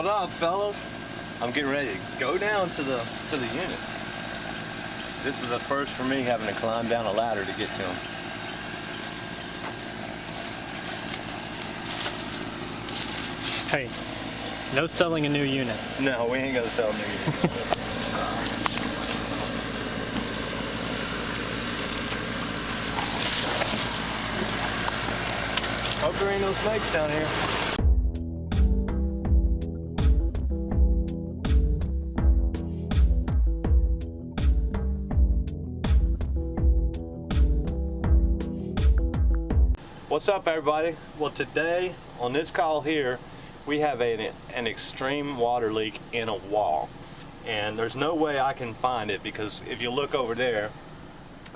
What up, fellas? I'm getting ready to go down to the unit. This is the first for me having to climb down a ladder to get to them. Hey, no selling a new unit. No, we ain't gonna sell a new unit. Hope there ain't no snakes down here. What's up, everybody? Well, today on this call here we have an extreme water leak in a wall, and there's no way I can find it because if you look over there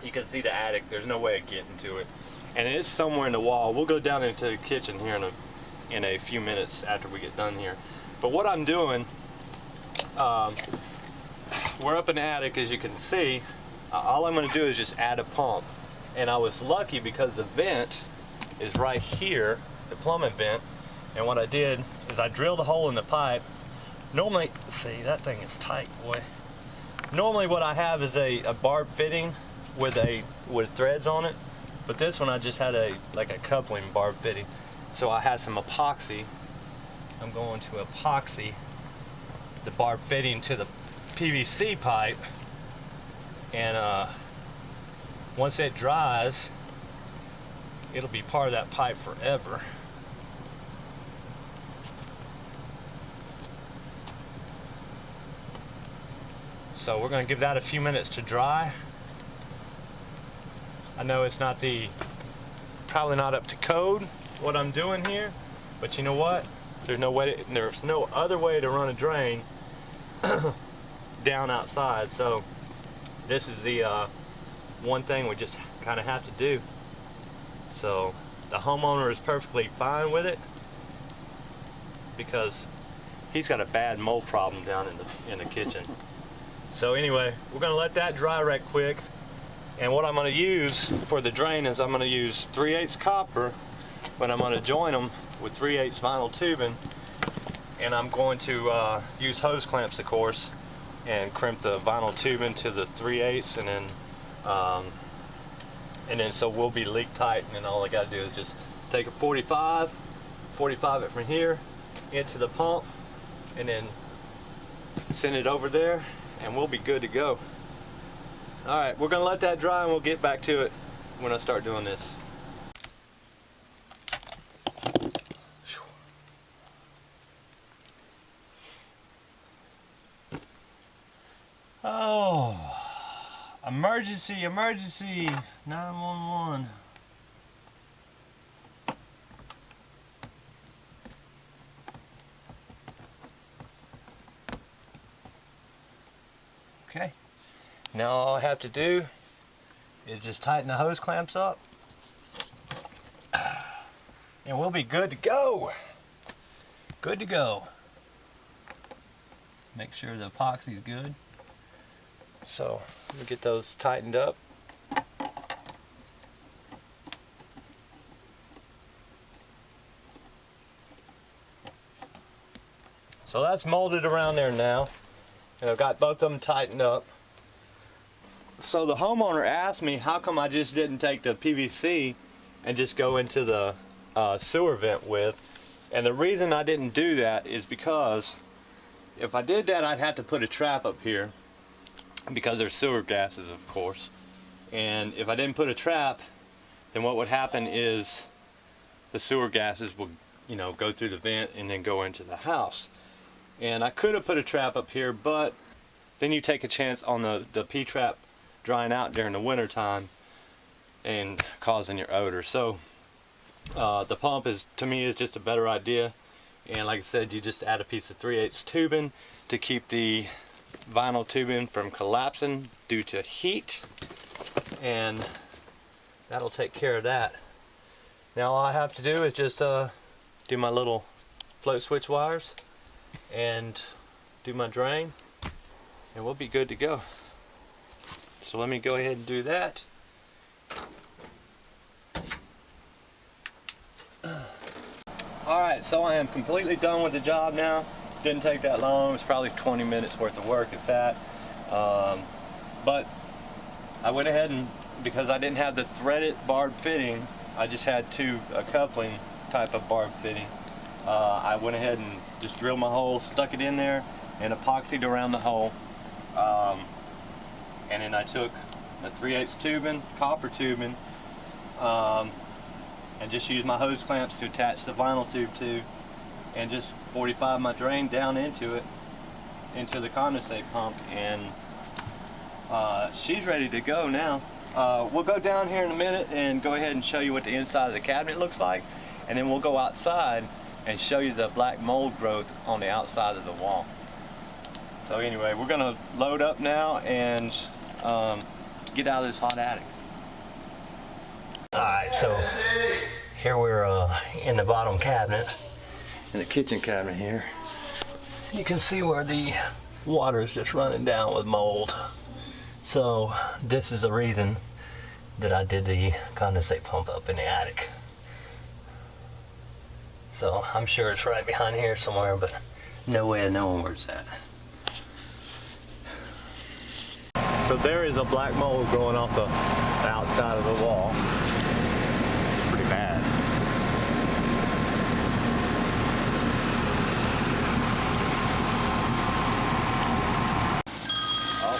you can see the attic. There's no way of getting to it, and it is somewhere in the wall. We'll go down into the kitchen here in a few minutes after we get done here. But what I'm doing, we're up in the attic, as you can see. All I'm going to do is just add a pump, and I was lucky because the vent is right here, the plumbing vent, and what I did is I drilled a hole in the pipe. Normally, see, that thing is tight, boy. Normally what I have is a barb fitting with threads on it, but this one I just had like a coupling barb fitting. So I had some epoxy. I'm going to epoxy the barb fitting to the PVC pipe, and once it dries, it'll be part of that pipe forever. So we're going to give that a few minutes to dry. I know it's probably not up to code what I'm doing here, but you know what? There's no other way to run a drain down outside. So this is the one thing we just kind of have to do. So the homeowner is perfectly fine with it because he's got a bad mold problem down in the kitchen. So anyway, we're going to let that dry right quick. And what I'm going to use for the drain is I'm going to use 3/8 copper, but I'm going to join them with 3/8 vinyl tubing, and I'm going to use hose clamps, of course, and crimp the vinyl tubing to the 3/8, and then so we'll be leak tight, and then all I got to do is just take a 45 it from here into the pump, and then send it over there, and we'll be good to go. Alright, we're going to let that dry and we'll get back to it when I start doing this. Oh, emergency, 911. Okay. Now all I have to do is just tighten the hose clamps up, and we'll be good to go. Good to go. Make sure the epoxy is good. So let me get those tightened up. So that's molded around there now, and I've got both of them tightened up. So the homeowner asked me how come I just didn't take the PVC and just go into the sewer vent with, and the reason I didn't do that is because if I did that I'd have to put a trap up here because there's sewer gases, of course, and if I didn't put a trap, then what would happen is the sewer gases would, you know, go through the vent and then go into the house. And I could have put a trap up here, but then you take a chance on the P-trap drying out during the winter time and causing your odor. So the pump to me is just a better idea, and like I said, you just add a piece of 3/8 tubing to keep the vinyl tubing from collapsing due to heat, and that'll take care of that. Now all I have to do is just do my little float switch wires and do my drain, and we'll be good to go. So let me go ahead and do that. Alright, so I am completely done with the job now. Didn't take that long. It was probably 20 minutes worth of work at that. But I went ahead and, because I didn't have the threaded barb fitting, I just had a coupling type of barb fitting. I went ahead and just drilled my hole, stuck it in there, and epoxied around the hole. And then I took a 3/8 tubing, copper tubing, and just used my hose clamps to attach the vinyl tube to, and just 45 my drain down into it, into the condensate pump, and she's ready to go now. We'll go down here in a minute and go ahead and show you what the inside of the cabinet looks like, and then we'll go outside and show you the black mold growth on the outside of the wall. So anyway, we're gonna load up now and get out of this hot attic. Alright, so here we're in the bottom cabinet, in the kitchen cabinet here. You can see where the water is just running down with mold. So this is the reason that I did the condensate pump up in the attic. So I'm sure it's right behind here somewhere, but no way of knowing where it's at. So there is a black mold growing off the outside of the wall. Pretty bad. Oh,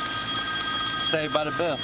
saved by the bell.